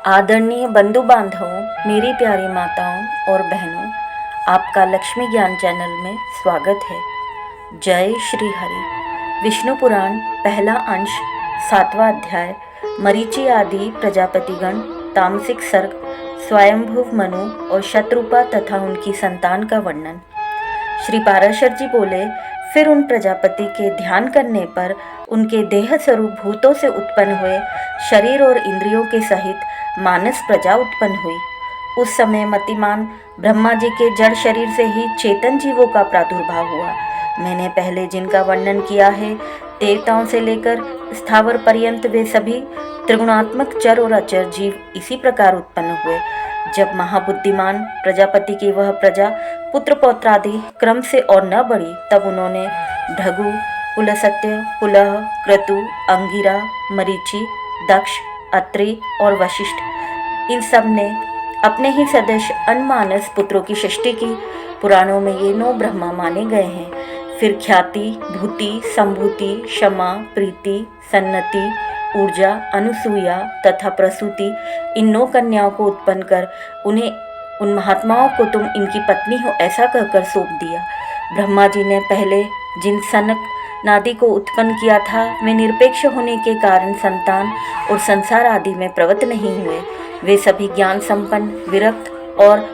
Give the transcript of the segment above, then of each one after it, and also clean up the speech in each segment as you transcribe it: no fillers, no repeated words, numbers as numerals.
आदरणीय बंधु बांधवों, मेरी प्यारी माताओं और बहनों, आपका लक्ष्मी ज्ञान चैनल में स्वागत है। जय श्री हरि। विष्णु पुराण पहला अंश 7वां अध्याय मरीचि आदि प्रजापतिगण, तामसिक सर्ग, स्वयंभुव मनु और शत्रुपा तथा उनकी संतान का वर्णन। श्री पाराशर जी बोले, फिर उन प्रजापति के ध्यान करने पर उनके देह स्वरूप भूतों से उत्पन्न हुए शरीर और इंद्रियों के सहित मानस प्रजा उत्पन्न हुई। उस समय मतिमान ब्रह्मा जी के जड़ शरीर से ही चेतन जीवों का प्रादुर्भाव हुआ। मैंने पहले जिनका वर्णन किया है, देवताओं से लेकर स्थावर पर्यंत वे सभी त्रिगुणात्मक चर और अचर जीव इसी प्रकार उत्पन्न हुए। जब महाबुद्धिमान प्रजापति की वह प्रजा पुत्र पौत्रादि क्रम से और न बढ़ी, तब उन्होंने भृगु, पुलस्त्य, पुलह, क्रतु, अंगिरा, मरीचि, दक्ष, अत्रि और वशिष्ठ, इन सब ने अपने ही सदस्य अनमानस पुत्रों की सृष्टि की। पुराणों में ये 9 ब्रह्मा माने गए हैं। फिर ख्याति, भूति, संभूति, क्षमा, प्रीति, सन्नति, ऊर्जा, अनुसूया तथा प्रसूति, इन 9 कन्याओं को उत्पन्न कर उन्हें उन महात्माओं को तुम इनकी पत्नी हो ऐसा कहकर सौंप दिया। ब्रह्मा जी ने पहले जिन सनक नादि को उत्पन्न किया था, वे निरपेक्ष होने के कारण संतान और संसार आदि में प्रवृत्त नहीं हुए। वे सभी ज्ञान संपन्न, विरक्त और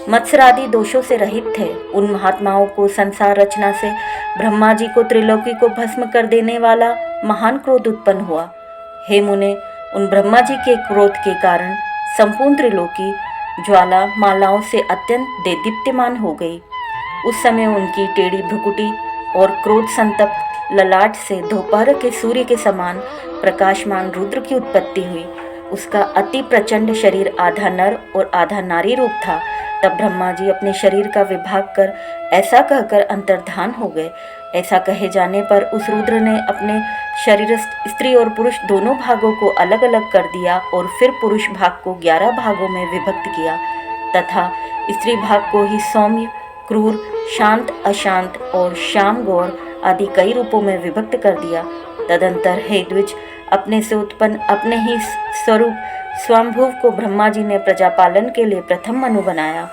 मत्सरादि दोषों से रहित थे। उन महात्माओं को संसार रचना से ब्रह्मा जी को त्रिलोकी को भस्म कर देने वाला महान क्रोध उत्पन्न हुआ। हे मुने, उन ब्रह्मा जी के क्रोध के कारण संपूर्ण त्रिलोकी ज्वाला मालाओं से अत्यंत देदीप्यमान हो गई। उस समय उनकी टेढ़ी भ्रुकुटी और क्रोध संतप्त ललाट से दोपहर के सूर्य के समान प्रकाशमान रुद्र की उत्पत्ति हुई। उसका अति प्रचंड शरीर आधा नर और आधा नारी रूप था। तब ब्रह्मा जी अपने शरीर का विभाग कर ऐसा कहकर अंतर्धान हो गए। ऐसा कहे जाने पर उस रुद्र ने अपने शरीर स्त्री और पुरुष दोनों भागों को अलग अलग कर दिया और फिर पुरुष भाग को 11 भागों में विभक्त किया तथा स्त्री भाग को ही सौम्य, क्रूर, शांत, अशांत और श्याम, गौर आदि कई रूपों में विभक्त कर दिया। तदंतर हे द्विज, अपने से उत्पन्न अपने ही स्वरूप स्वयंभुव को ब्रह्मा जी ने प्रजापालन के लिए प्रथम मनु बनाया।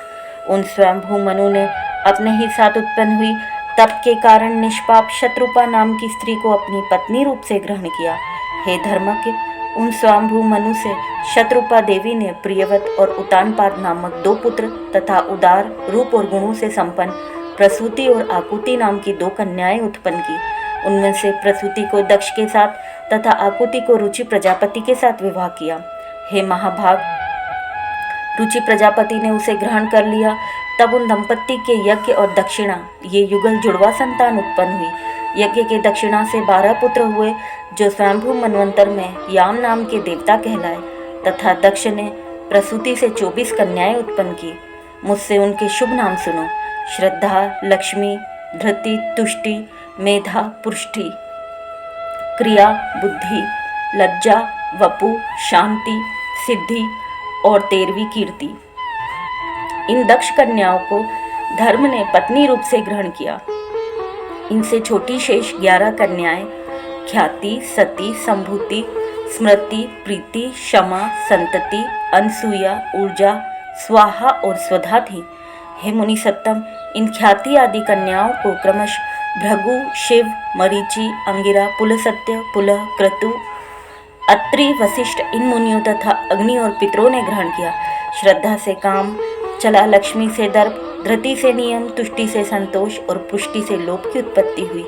उन स्वयंभू मनु ने अपने ही साथ उत्पन्न हुई तप के कारण निष्पाप शत्रुपा नाम की स्त्री को अपनी पत्नी रूप से ग्रहण किया। हे धर्मज्ञ, उन स्वयंभू मनु से शत्रुपा देवी ने प्रियवत और उतानपाद नामक 2 पुत्र तथा उदार रूप और गुणों से संपन्न प्रसूति और आकुति नाम की 2 कन्याएं उत्पन्न की। उनमें से प्रसूति को दक्ष के साथ तथा आकुति को रुचि प्रजापति के साथ विवाह किया। हे महाभाग, रुचि प्रजापति ने उसे ग्रहण कर लिया। तब उन दंपत्ति के यज्ञ और दक्षिणा, ये युगल जुड़वा संतान उत्पन्न हुई। यज्ञ के दक्षिणा से 12 पुत्र हुए, जो स्वयंभू मनवंतर में याम नाम के देवता कहलाए, तथा दक्ष ने प्रसूति से 24 कन्याएं उत्पन्न की। मुझसे उनके शुभ नाम सुनो: श्रद्धा, लक्ष्मी, धृति, तुष्टि, मेधा, पुष्टि, क्रिया, बुद्धि, लज्जा, वपु, शांति, सिद्धि और 13वीं कीर्ति। इन दक्ष कन्याओं को धर्म ने पत्नी रूप से ग्रहण किया। इनसे छोटी शेष 11 कन्याएं ख्याति, सती, संभूति, स्मृति, प्रीति, क्षमा, संतति, अनसूया, ऊर्जा, स्वाहा और स्वधा थी। हे मुनि सत्तम, इन ख्याति आदि कन्याओं को क्रमशः भृगु, शिव, मरीचि, अंगिरा, पुलस्त्य, पुलह, क्रतु, अत्रि, वशिष्ठ, इन मुनियों तथा अग्नि और पितरों ने ग्रहण किया। श्रद्धा से काम चला, लक्ष्मी से दर्प, धृति से नियम, तुष्टि से संतोष और पुष्टि से लोभ की उत्पत्ति हुई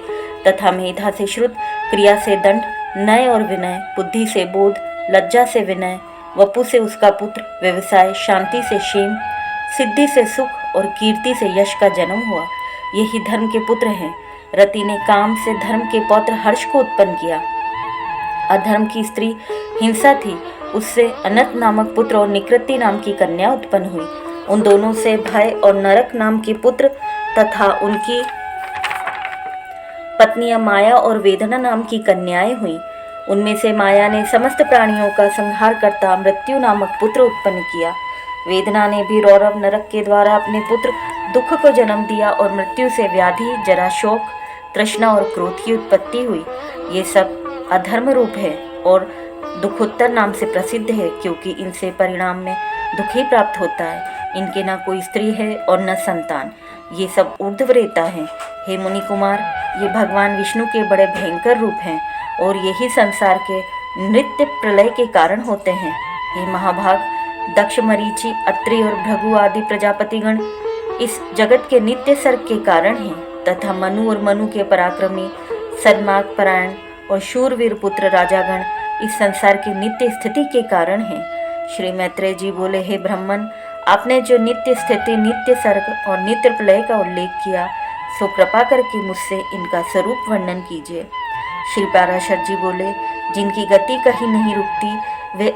तथा मेधा से श्रुत, क्रिया से दंड, नय और विनय, बुद्धि से बोध, लज्जा से विनय, वपु से उसका पुत्र, व्यवसाय, शांति से क्षेम, सिद्धि से सुख और कीर्ति से यश का जन्म हुआ। यही धर्म के पुत्र हैं। रति ने काम से धर्म के पौत्र हर्ष को उत्पन्न किया। अधर्म की स्त्री हिंसा थी, उससे अनत नामक पुत्र और निकृति नाम की कन्या उत्पन्न हुई। उन दोनों से भय और नरक नाम के पुत्र तथा उनकी पत्नियां माया और वेदना नाम की कन्याएं हुई। उनमें से माया ने समस्त प्राणियों का संहार करता मृत्यु नामक पुत्र उत्पन्न किया। वेदना ने भी रौरव नरक के द्वारा अपने पुत्र दुख को जन्म दिया और मृत्यु से व्याधि, जरा, शोक, तृष्णा और क्रोध की उत्पत्ति हुई। ये सब अधर्म रूप है और दुखोत्तर नाम से प्रसिद्ध है, क्योंकि इनसे परिणाम में दुख ही प्राप्त होता है। इनके ना कोई स्त्री है और न संतान, ये सब ऊर्ध्वरेता हैं। हे मुनि कुमार, ये भगवान विष्णु के बड़े भयंकर रूप हैं और यही संसार के नित्य प्रलय के कारण होते हैं। हे महाभाग, दक्ष, मरीचि, अत्रि और भृगु आदि प्रजापतिगण इस जगत के नित्य सर्ग के कारण हैं, तथा मनु और मनु के पराक्रमी, सन्मार्ग परायण और शूरवीर पुत्र राजागण इस संसार की नित्य स्थिति के कारण हैं। श्री मैत्रेय जी बोले, हे ब्राह्मण, आपने जो नित्य स्थिति, नित्य सर्ग और नित्य प्रलय का उल्लेख किया, सो कृपा करके मुझसे इनका स्वरूप वर्णन कीजिए। श्री पराशर जी बोले, जिनकी गति कहीं नहीं रुकती, वे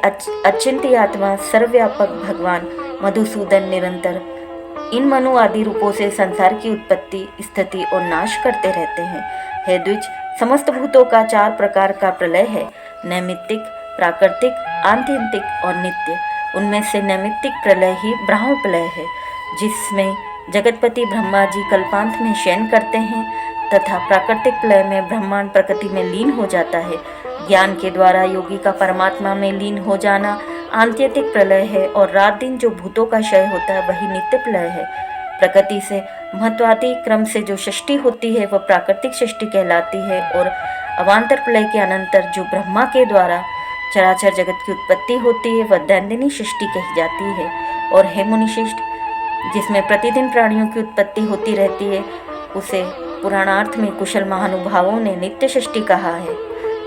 अचिंत्य आत्मा, सर्वव्यापक भगवान मधुसूदन निरंतर इन मनु आदि रूपों से संसार की उत्पत्ति, स्थिति और नाश करते रहते हैं। हे द्विज, समस्त भूतों का 4 प्रकार का प्रलय है, नैमित्तिक, प्राकृतिक, आत्यंतिक और नित्य। उनमें से नैमित्तिक प्रलय ही ब्रह्म प्रलय है, जिसमें जगतपति ब्रह्मा जी कल्पांत में शयन करते हैं, तथा प्राकृतिक प्रलय में ब्रह्मांड प्रकृति में लीन हो जाता है। ज्ञान के द्वारा योगी का परमात्मा में लीन हो जाना आत्यंतिक प्रलय है, और रात दिन जो भूतों का क्षय होता है वही नित्य प्रलय है। प्रकृति से महत्वादि क्रम से जो सृष्टि होती है वह प्राकृतिक सृष्टि कहलाती है, और अवान्तर प्रलय के अनंतर जो ब्रह्मा के द्वारा चराचर जगत की उत्पत्ति होती है वह दैनंदिनी सृष्टि कही जाती है। और हे मुनिश्रेष्ठ, जिसमें प्रतिदिन प्राणियों की उत्पत्ति होती रहती है, उसे पुराणार्थ में कुशल महानुभावों ने नित्य सृष्टि कहा है।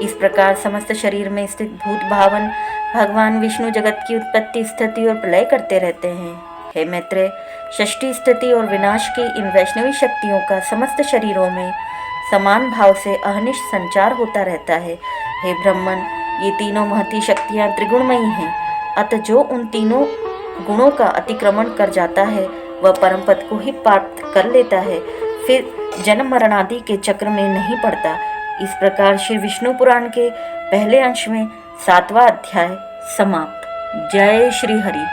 इस प्रकार समस्त शरीर में स्थित भूत भावन भगवान विष्णु जगत की उत्पत्ति, स्थिति और प्रलय करते रहते हैं। हे मैत्रेय, सृष्टि, स्थिति और विनाश की इन वैष्णवी शक्तियों का समस्त शरीरों में समान भाव से अहर्निश संचार होता रहता है। हे ब्राह्मण, ये तीनों महती शक्तियाँ त्रिगुणमयी हैं, अतः जो उन तीनों गुणों का अतिक्रमण कर जाता है वह परम पद को ही प्राप्त कर लेता है, फिर जन्म मरण आदि के चक्र में नहीं पड़ता। इस प्रकार श्री विष्णु पुराण के पहले अंश में 7वां अध्याय समाप्त। जय श्री हरि।